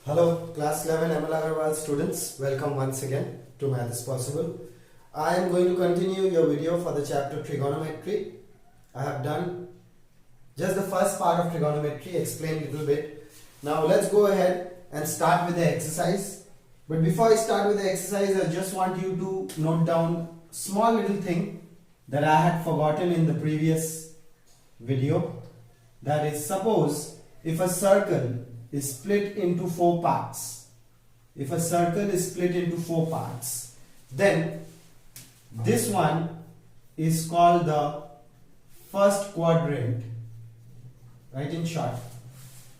Hello, class 11 Aggarwal students. Welcome once again to Math is Possible. I am going to continue your video for the chapter Trigonometry. I have done just the first part of trigonometry, explained a little bit. Now let's go ahead and start with the exercise. But before I start with the exercise, I just want you to note down small little thing that I had forgotten in the previous video. That is, suppose if a circle is split into four parts. If a circle is split into four parts, then this one is called the first quadrant, right, in short.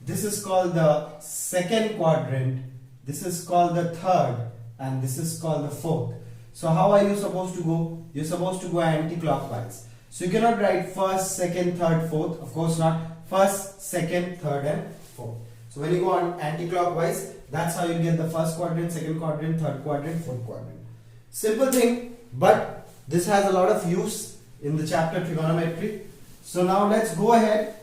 This is called the second quadrant, this is called the third, and this is called the fourth. So how are you supposed to go? You're supposed to go anti-clockwise. So you cannot write first, second, third, fourth. Of course not. First, second, third, and fourth. So when you go on anti-clockwise, that's how you get the first quadrant, second quadrant, third quadrant, fourth quadrant. Simple thing, but this has a lot of use in the chapter trigonometry. So now let's go ahead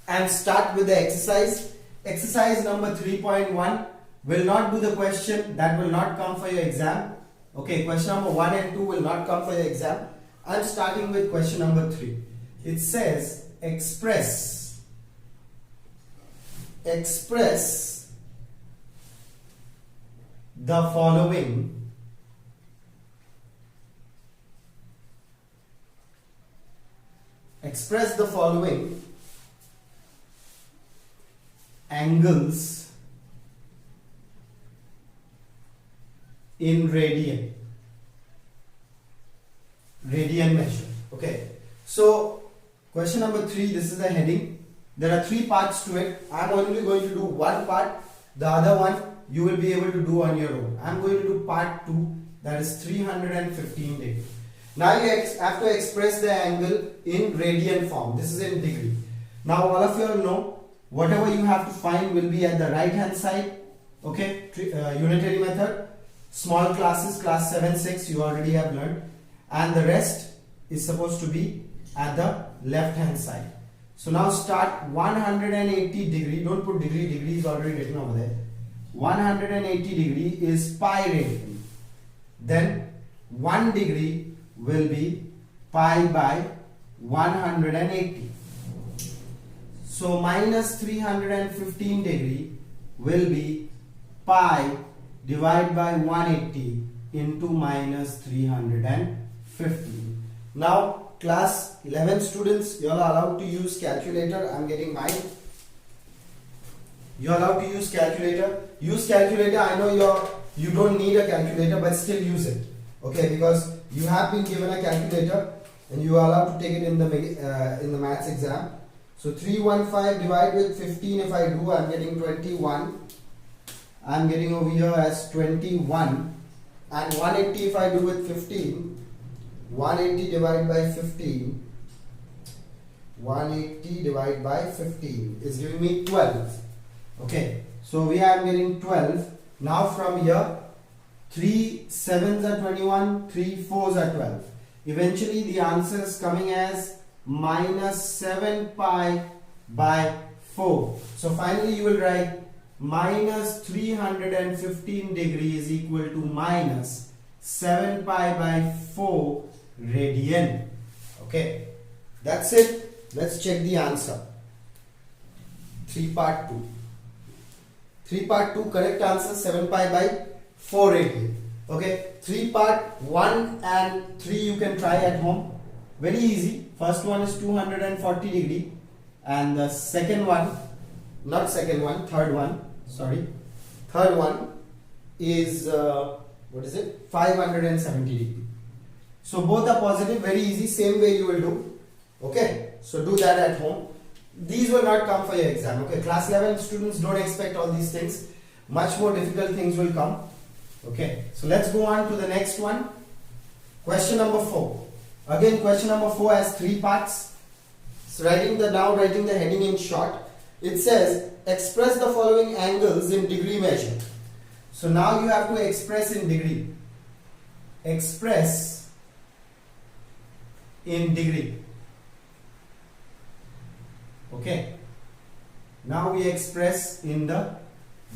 and start with the exercise. Exercise number 3.1 will not do the question, that will not come for your exam. Okay, question number 1 and 2 will not come for your exam. I'm starting with question number 3. It says express the following angles in radian measure. Okay, so question number 3, this is the heading. There are 3 parts to it. I am only going to do one part. The other one you will be able to do on your own. I am going to do part 2, that is 315 degrees. Now you have to express the angle in radian form. This is in degree. Now all of you all know whatever you have to find will be at the right hand side. Okay, unitary method. Small classes, class 7, 6 you already have learned. And the rest is supposed to be at the left hand side. So now start 180 degree, don't put degree, degree is already written over there. 180 degree is pi radian. Then 1 degree will be pi by 180. So minus 315 degree will be pi divided by 180 into minus 315. Now class 11 students, you are allowed to use calculator. I am getting mine. You are allowed to use calculator. Use calculator. I know you don't need a calculator, but still use it. Okay, because you have been given a calculator and you are allowed to take it in the maths exam. So 315 divided with 15. If I do, I am getting 21. I am getting over here as 21, and 180 if I do with 15. 180 divided by 15, 180 divided by 15 is giving me 12. Okay, so we are getting 12. Now from here, 3 7s are 21, 3 4s are 12. Eventually the answer is coming as minus 7 pi by 4. So finally you will write minus 315 degrees is equal to minus 7 pi by 4 radian. Okay, that's it. Let's check the answer. 3 part 2. 3 part 2 correct answer 7 pi by 4 radian. Okay, 3 part 1 and 3 you can try at home. Very easy. First one is 240 degree and the second one, third one is what is it? 570 degree. So both are positive, very easy, same way you will do. Okay, so do that at home. These will not come for your exam. Okay, class 11 students, don't expect all these things. Much more difficult things will come. Okay, so let's go on to the next one. Question number 4. Again, question number 4 has 3 parts. So writing the heading in short. It says express the following angles in degree measure. So now you have to express in degree. Express in degree. Okay, now we express in the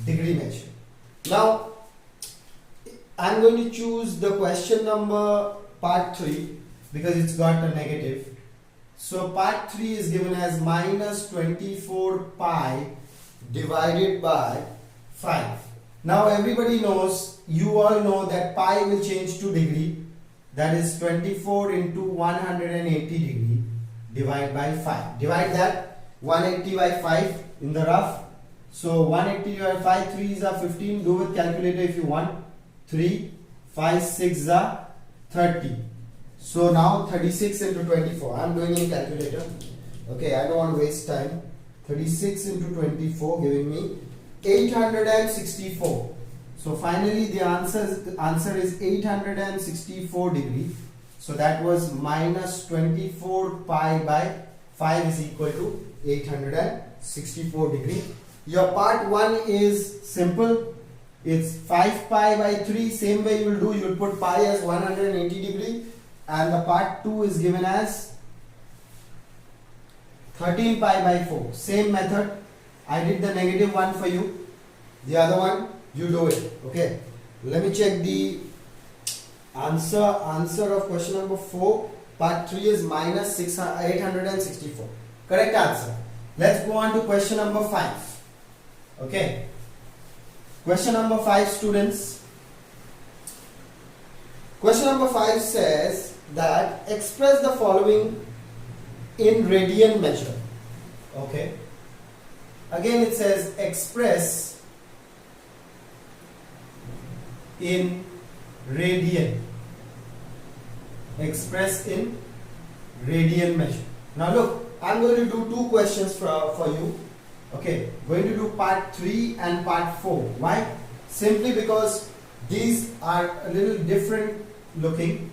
degree measure. Now I'm going to choose the question number part 3 because it's got a negative. So part 3 is given as minus 24 pi divided by 5. Now everybody knows, you all know that pi will change to degree, that is 24 into 180 degree divided by 5. Divide that 180 by 5 in the rough. So 180 divided by 5, 3 is 15. Do with calculator if you want. 3, 5, 6 are 30. So now 36 into 24. I am doing in calculator. Okay, I don't want to waste time. 36 into 24 giving me 864. So finally the answer is 864 degree. So that was minus 24 pi by 5 is equal to 864 degree. Your part 1 is simple. It's 5 pi by 3. Same way you will do. You will put pi as 180 degree. And the part 2 is given as 13 pi by 4. Same method. I did the negative one for you. The other one, you do it. Okay. Let me check the answer of question number 4. Part 3 is minus 864. Correct answer. Let's go on to question number 5. Okay. Question number 5, students. Question number 5 says that express the following in radian measure. Okay. Again it says express in radian. Express in radian measure. Now look, I'm going to do 2 questions for you. Okay, going to do part 3 and part 4. Why? Simply because these are a little different looking,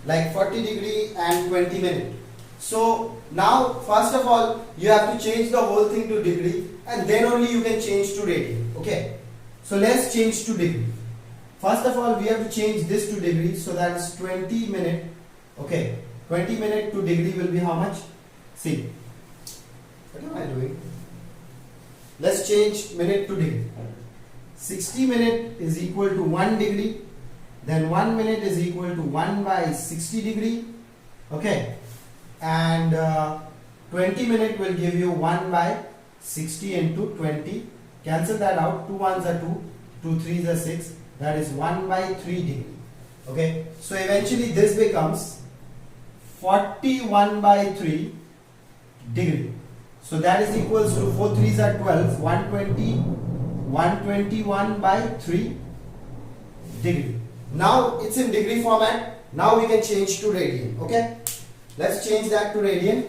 like 40 degree and 20 minute. So now first of all you have to change the whole thing to degree, and then only you can change to radian. Okay, so let's change to degree. First of all we have to change this to degree, so that is 20 minute. Okay, 20 minute to degree will be how much? See, what am I doing? Let's change minute to degree. 60 minute is equal to 1 degree. Then 1 minute is equal to 1 by 60 degree. Okay. And 20 minute will give you 1 by 60 into 20. Cancel that out. 2 ones are 2. 2 threes are 6. That is 1 by 3 degree. Okay. So eventually this becomes 41 by 3 degree. So that is equals to 4 threes are 12, 121 by 3 degree. Now it's in degree format. Now we can change to radian. Okay, let's change that to radian.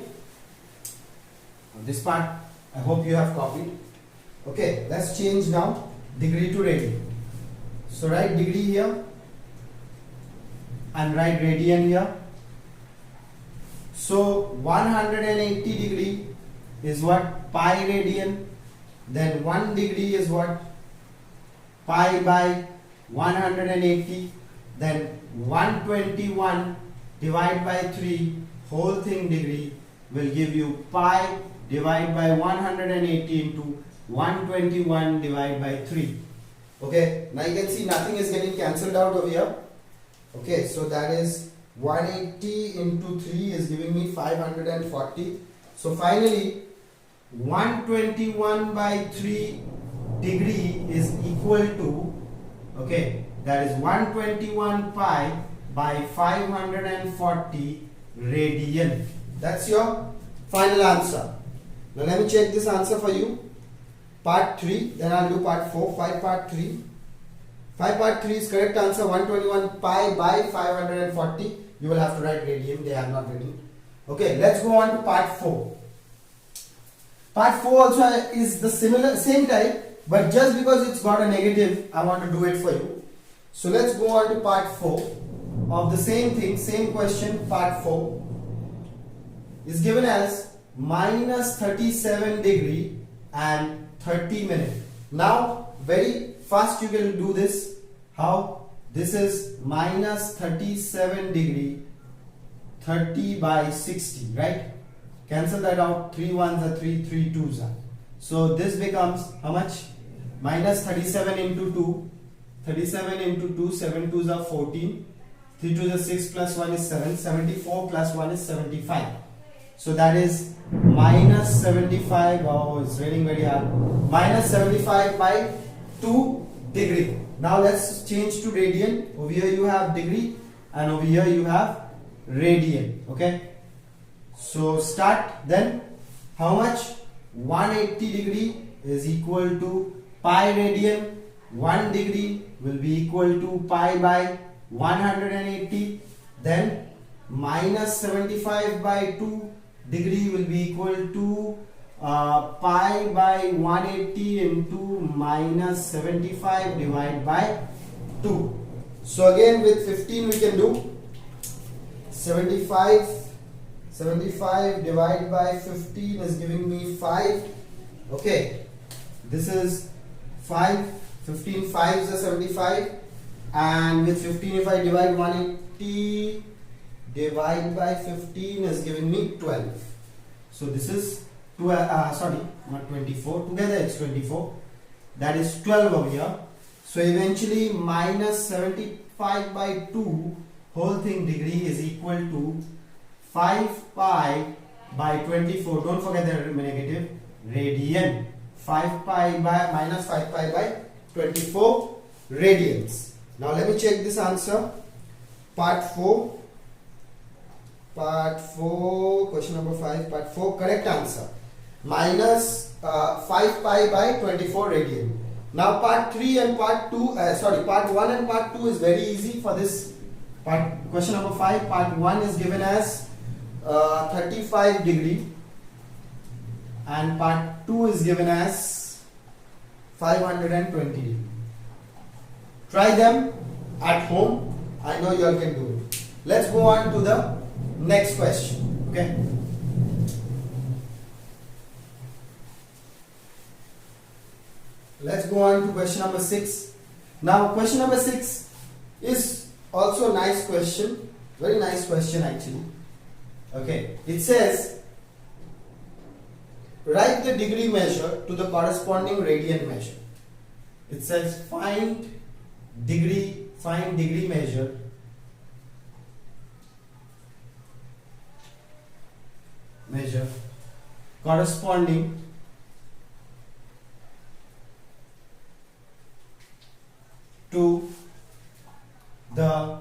This part I hope you have copied. Okay, let's change now degree to radian. So write degree here and write radian here. So 180 degree is what? Pi radian. Then 1 degree is what? Pi by 180. Then 121 divided by 3 whole thing degree will give you pi divided by 180 into 121 divided by 3. Okay, now you can see nothing is getting cancelled out over here. Okay, so that is 180 into 3 is giving me 540. So finally 121 by 3 degree is equal to, okay, that is 121 pi by 540 radian. That's your final answer. Now let me check this answer for you. Part 3, then I'll do part 4. 5 part 3. 5 part 3 is correct answer. 121 pi by 540. You will have to write radian. They are not written. Okay, let's go on to part 4. Part 4 also is the same type, but just because it's got a negative, I want to do it for you. So let's go on to part 4 of the same thing, same question. Part 4 is given as minus 37 degree and 30 minutes. Now very fast you can do this. How? This is minus 37 degree 30 by 60, right? Cancel that out. 3 ones are 3, 3 twos are. So this becomes how much? minus 37 into 2, 37 into 2, 7 2s are 14, 3 2s are 6 plus 1 is 7, 74 plus 1 is 75. So that is minus 75, oh it's raining very hard, minus 75 by 2 degree. Now let's change to radian. Over here you have degree and over here you have radian. Okay, so start. Then how much? 180 degree is equal to pi radian. 1 degree will be equal to pi by 180. Then minus 75 by 2 degree will be equal to pi by 180 into minus 75 divided by 2. So again with 15 we can do 75 divided by 15 is giving me 5. Okay, this is 5, 15 5s are 75, and with 15 if I divide 180 divide by 15 is giving me 12. So this is 12, sorry, not 24, together it's 24, that is 12 over here. So eventually minus 75 by 2 whole thing degree is equal to 5 pi by 24, don't forget the negative, radian. 5 pi by minus 5 pi by 24 radians. Now let me check this answer. Part 4, question number 5, part 4, correct answer. Minus 5 pi by 24 radian. Now part 3 and part 2, part 1 and part 2 is very easy for this part. Question number 5, part 1 is given as 35 degree and part 2 is given as 520 degree. Try them at home. I know you all can do it. Let's go on to the next question. Okay. Let's go on to question number 6. Now question number 6 is also a nice question. Very nice question actually. Okay. It says write the degree measure to the corresponding radian measure. It says find degree measure corresponding to the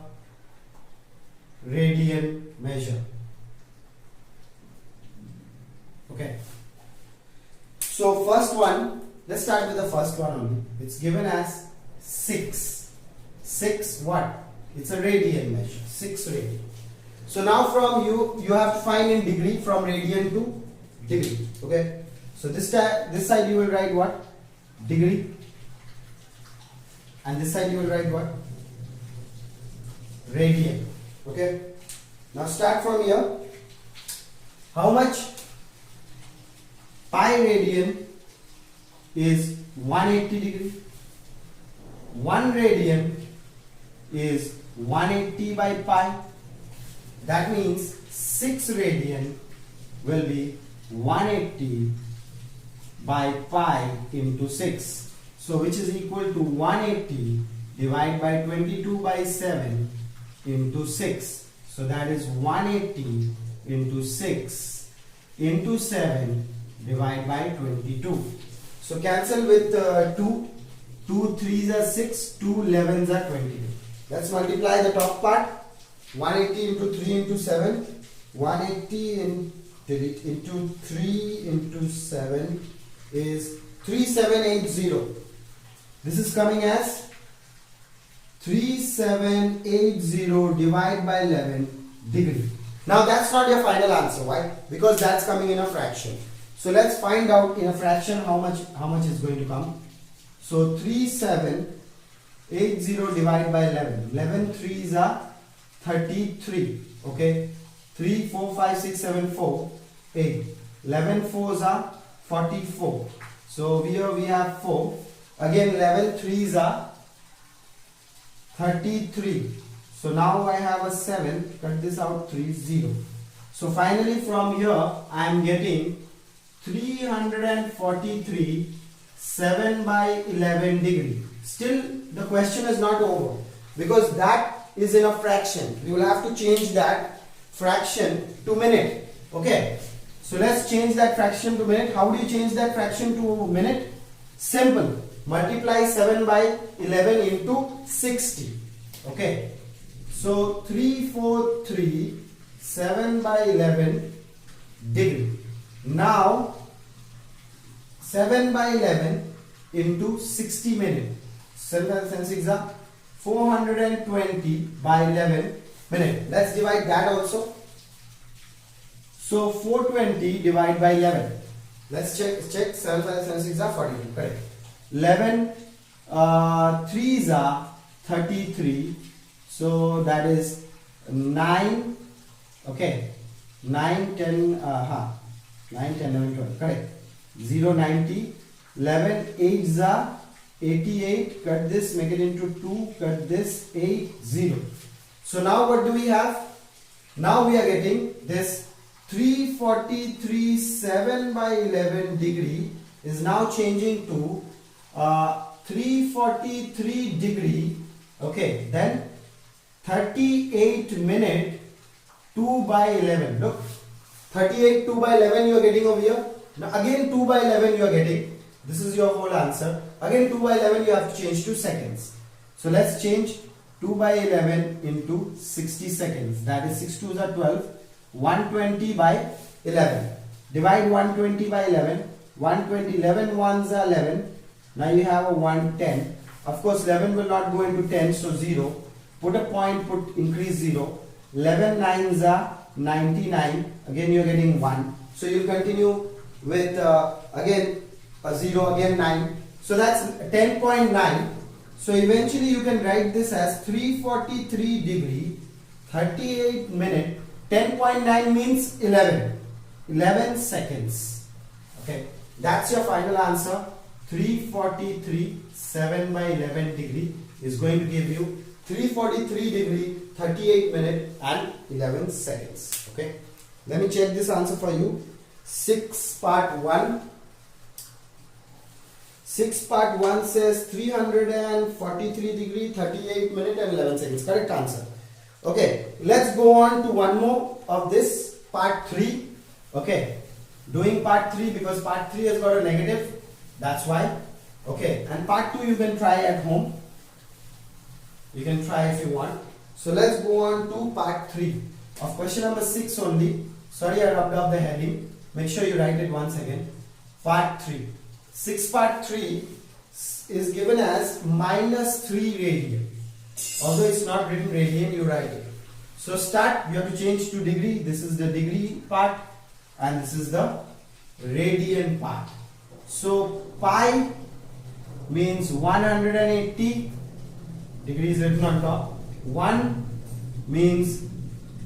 radian measure. Okay. So first one, let's start with the first one only. It's given as 6. 6 what? It's a radian measure. 6 radian. So now from you have to find in degree from radian to degree. Okay. So this side you will write what? Degree. And this side you will write what? Radian. Okay. Now start from here. How much? Pi radian is 180 degree. 1 radian is 180 by pi. That means 6 radian will be 180 by pi into 6. So which is equal to 180 divided by 22 by 7 into 6. So that is 180 into 6 into 7 divided by 22. So cancel with 2. 2 3s are 6, 2 11s are 22. Let's multiply the top part. 180 into 3 into 7. 180 into 3 into 7 is 3780. This is coming as 3780 divided by 11 degree. Now that's not your final answer. Why? Because that's coming in a fraction. So let's find out in a fraction how much is going to come. So 3780 divided by 11. 11 3s are 33. Okay. 3 4 5 6 7 4 8. 11 4s are 44. So here we have 4. Again 11 3s are 33. So now I have a 7. Cut this out. 3 0. So finally from here I am getting 343 7 by 11 degree. Still the question is not over, because that is in a fraction. We will have to change that fraction to minute. Okay, so let's change that fraction to minute. How do you change that fraction to minute? Simple. Multiply 7 by 11 into 60. Okay, so 343 7 by 11 degree. Now 7 by 11 into 60 minute. 7 and 6 are 420 by 11 minute. Let's divide that also. So 420 divided by 11. Let's check. 7 5 and 6 are 42. Correct. 11 3s are 33. So that is 9. Okay. 9 10 9 10 11 12. Correct. 0 90. 11 8s are 88. Cut this, make it into 2. Cut this, 8 0. So now what do we have? Now we are getting this 343 7 by 11 degree is now changing to 343 degree. Okay, then 38 minute 2 by 11. Look, 38 2 by 11 you are getting over here. Now again 2 by 11 you are getting. This is your whole answer. Again 2 by 11 you have to change to seconds. So let's change 2 by 11 into 60 seconds. That is 6 2s are 12. 120 by 11. Divide 120 by 11. 120, 11 ones are 11. Now you have a 110. Of course 11 will not go into 10, so 0. Put a point, put increase 0. 11 nines are 99. Again you are getting 1. So you continue with again a 0, again 9. So that's 10.9. So eventually you can write this as 343 degree 38 minute. 10.9 means 11 seconds. Okay, that's your final answer. 343 7 by 11 degree is going to give you 343 degree 38 minute and 11 seconds. Okay, let me check this answer for you. 6 part 1 says 343 degree 38 minute and 11 seconds. Correct answer. Okay, let's go on to one more of this part 3. Okay, doing part 3 because part 3 has got a negative, that's why. Okay, and part 2 you can try at home. You can try if you want. So let's go on to part 3 of question number 6 only. Sorry, I rubbed off the heading. Make sure you write it once again. Part 3. 6 part 3 is given as minus 3 radian. Although it's not written radian, you write it. So start, you have to change to degree. This is the degree part and this is the radian part. So pi means 180. Degree is written on top. 1 means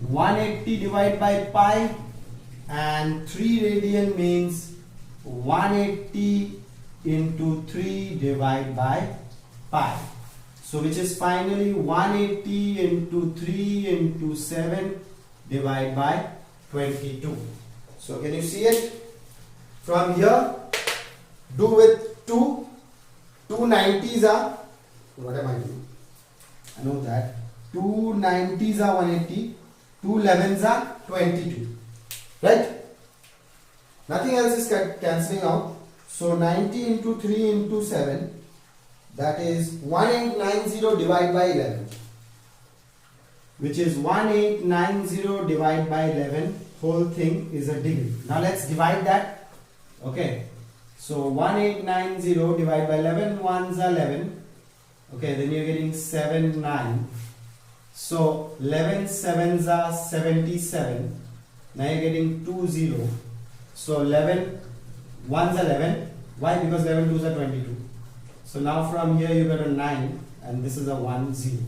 180 divided by pi, and 3 radian means 180 into 3 divided by pi. So which is finally 180 into 3 into 7 divided by 22. So can you see it? From here, do with 2. 2 90s are, what am I doing? I know that. 2 90s are 180. 2 11s are 22. Right? Nothing else is cancelling out. So 90 into 3 into 7. That is 1890 divided by 11, which is 1890 divided by 11. Whole thing is a degree. Now let's divide that. Okay, so 1890 divided by 11, ones are 11. Okay, then you're getting 7 9. So 11 sevens are 77. Now you're getting 2 0. So 11 ones are 11. Why? Because 11 twos are 22. So now from here you got a 9 and this is a 1 0.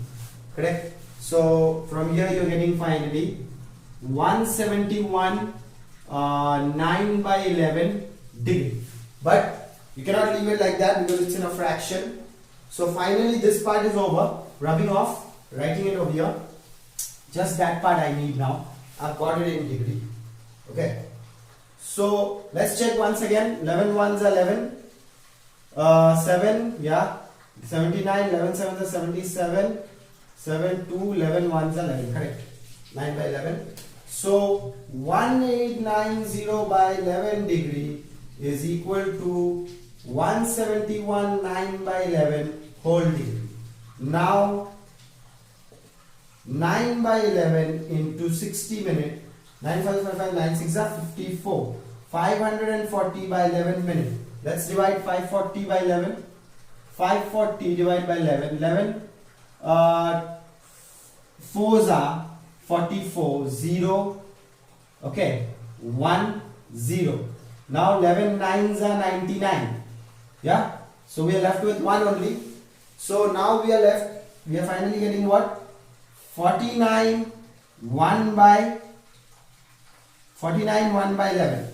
Correct? So from here you're getting finally 171 9 by 11 degree. But you cannot leave it like that because it's in a fraction. So finally this part is over. Rubbing off, writing it over here. Just that part I need now. I've got it in degree. Okay. So let's check once again. 11 ones are 11. 7, yeah, 79, 11 sevens are 77, 7, 2, 11 ones are 11, correct. 9 by 11. So 1890 by 11 degree is equal to 171 9 by 11 whole degree. Now 9 by 11 into 60 minute, 9 5 5 5 9 6 are 54. 540 by 11 minute. Let's divide 540 by 11. 540 divided by 11. 11 4s are 44. 0. Okay. 1 0. Now 11 9s are 99. Yeah. So we are left with 1 only. So now we are finally getting what? 49 1 by 11.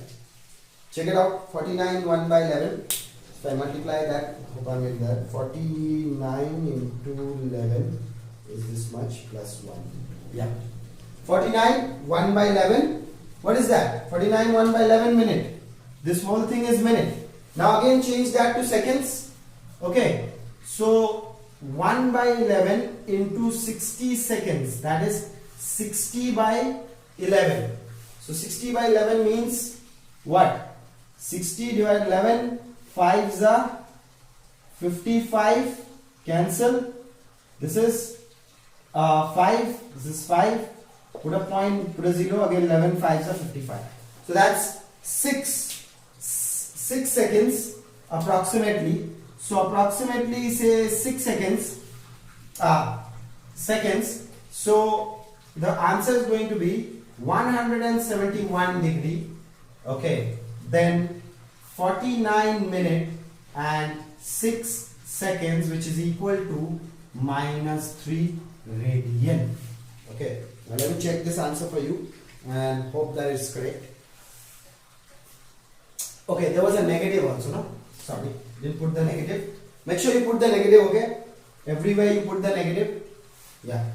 Check it out. 49 1 by 11. If I multiply that, hope I made that. 49 into 11 is this much plus 1. Yeah. 49 1 by 11. What is that? 49 1 by 11 minute. This whole thing is minute. Now again change that to seconds. Okay. So 1 by 11 into 60 seconds. That is 60 by 11. So 60 by 11 means what? 60 divided 11, 5s are 55, cancel. This is 5, this is 5, put a point, put a 0, again 11, 5s are 55. So that's 6 seconds approximately. So approximately say 6 seconds, So the answer is going to be 171 degree. Okay. Then 49 minute and 6 seconds, which is equal to minus 3 radian. Okay, now let me check this answer for you and hope that is correct. Okay, there was a negative also, no? Sorry, didn't put the negative. Make sure you put the negative, okay? Everywhere you put the negative. Yeah.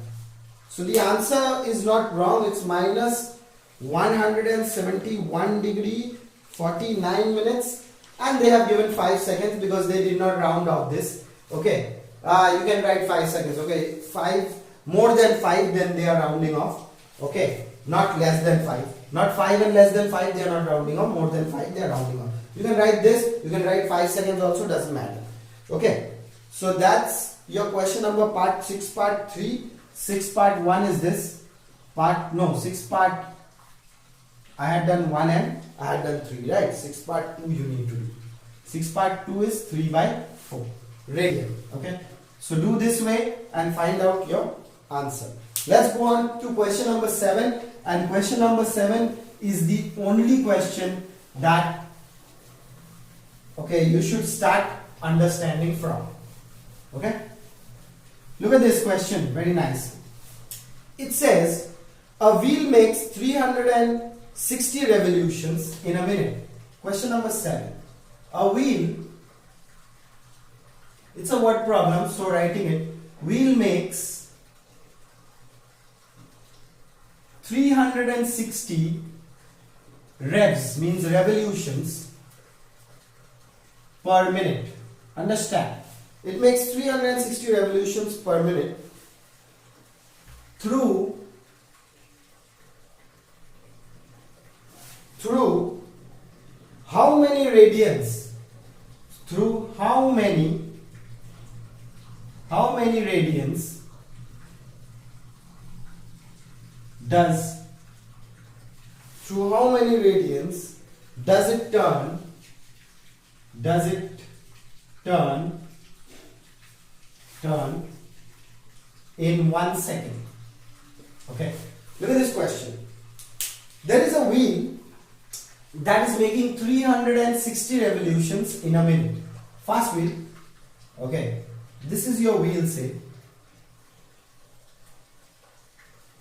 So the answer is not wrong, it's minus 171 degree 49 minutes, and they have given 5 seconds because they did not round off this. Okay, you can write 5 seconds. Okay, 5 more than 5, then they are rounding off. Okay, not less than 5, not 5 and less than 5, they are not rounding off. More than 5, they are rounding off. You can write this, you can write 5 seconds also, doesn't matter. Okay, so that's your question number part 6 part 3. 6 part 1 is this part, no, 6 part I had done 1 and I had done 3, right? 6 part 2 you need to do. 6 part 2 is 3 by 4 radian. Okay, so do this way and find out your answer. Let's go on to question number 7, and question number 7 is the only question that you should start understanding from. Okay, look at this question, very nice. It says a wheel makes 360 revolutions in a minute. Question number 7. A wheel, it's a word problem, so writing it, wheel makes 360 revs, means revolutions per minute. Understand? It makes 360 revolutions per minute through how many radians? Through how many radians does it turn in 1 second? Okay, look at this question. There is a wheel that is making 360 revolutions in a minute. Fast wheel. Okay, this is your wheel, say,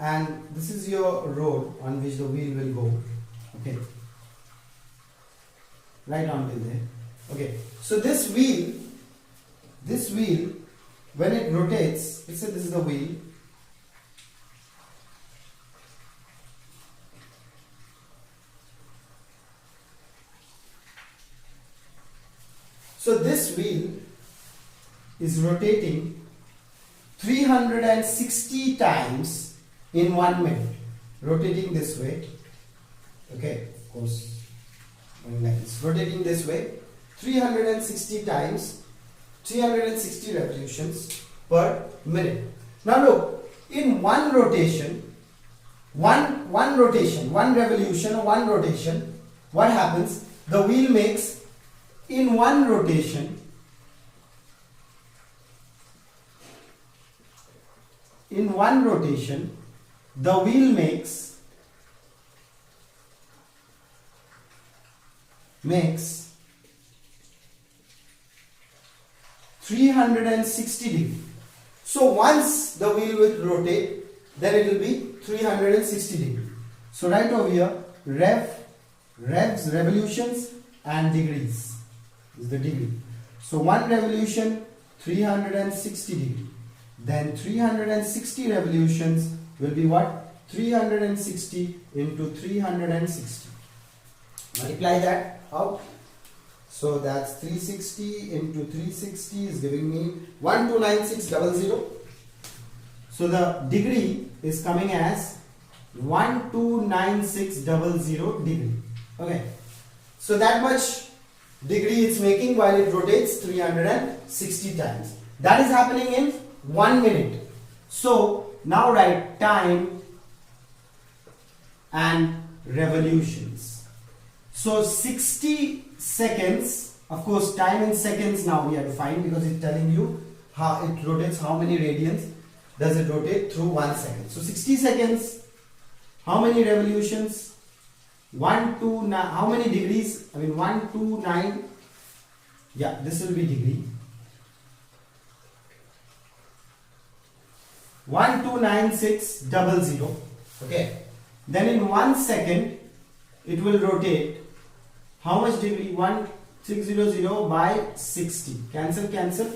and this is your road on which the wheel will go. Okay, right on till there. Okay, so this wheel, when it rotates, let's say this is the wheel. So this wheel is rotating 360 times in 1 minute. Rotating this way. Okay, of course, going like this. Rotating this way 360 times, 360 revolutions per minute. Now look, in one rotation, one revolution, what happens? The wheel makes, in one rotation, the wheel makes 360 degrees. So once the wheel will rotate, then it will be 360 degrees. So right over here, revolutions and degrees is the degree. So one revolution 360 degrees. Then 360 revolutions will be what? 360 into 360. Multiply that out. So that's 360 into 360 is giving me 129600. So the degree is coming as 129600 degree. Okay. So that much degree it's making while it rotates 360 times. That is happening in 1 minute. So now write time and revolutions. So 60 seconds, of course time in seconds now we have to find, because it's telling you how it rotates, how many radians does it rotate through 1 second. So 60 seconds, how many revolutions? 129, how many degrees? 129, yeah, this will be degree. 129600. Okay. Then in 1 second it will rotate how much degree? 1600 by 60. Cancel.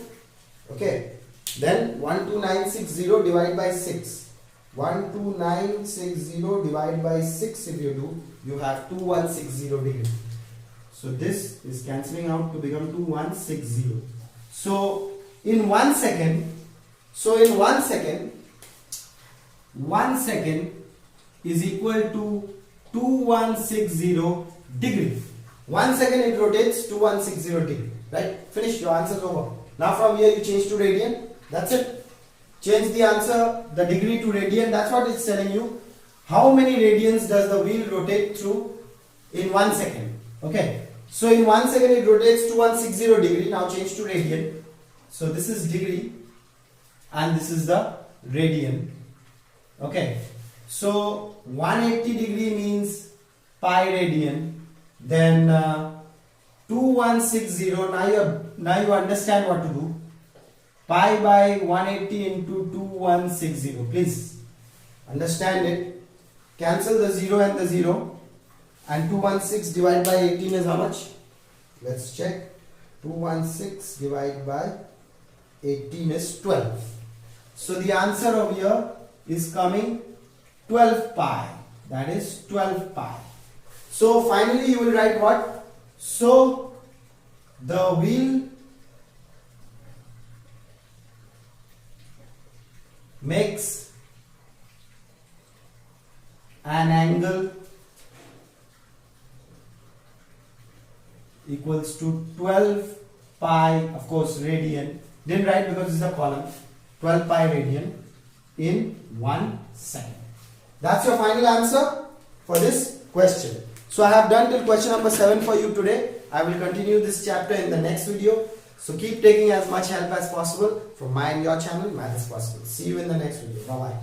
Okay. Then 12960 divided by 6. 12960 divided by 6 if you do, you have 2160 degree. So this is cancelling out to become 2160. So in 1 second, 1 second is equal to 2160 degree. 1 second it rotates 2160 degree. Right? Finish. Your answer is over. Now from here you change to radian. That's it. Change the answer, the degree to radian. That's what it's telling you. How many radians does the wheel rotate through in 1 second? Okay. So in 1 second it rotates 2160 degree. Now change to radian. So this is degree and this is the radian. Okay. So 180 degree means pi radian. Then 2160. Now you understand what to do. Pi by 180 into 2160. Please understand it. Cancel the 0 and the 0. And 216 divided by 18 is how much? Let's check. 216 divided by 18 is 12. So the answer over here is coming 12 pi. That is 12 pi. So finally you will write what? So the wheel makes an angle equals to 12 pi, of course radian. Didn't write because it's a column. 12 pi radian in 1 second. That's your final answer for this question. So I have done till question number 7 for you today. I will continue this chapter in the next video. So keep taking as much help as possible from my and your channel, Math is Possible. See you in the next video. Bye bye.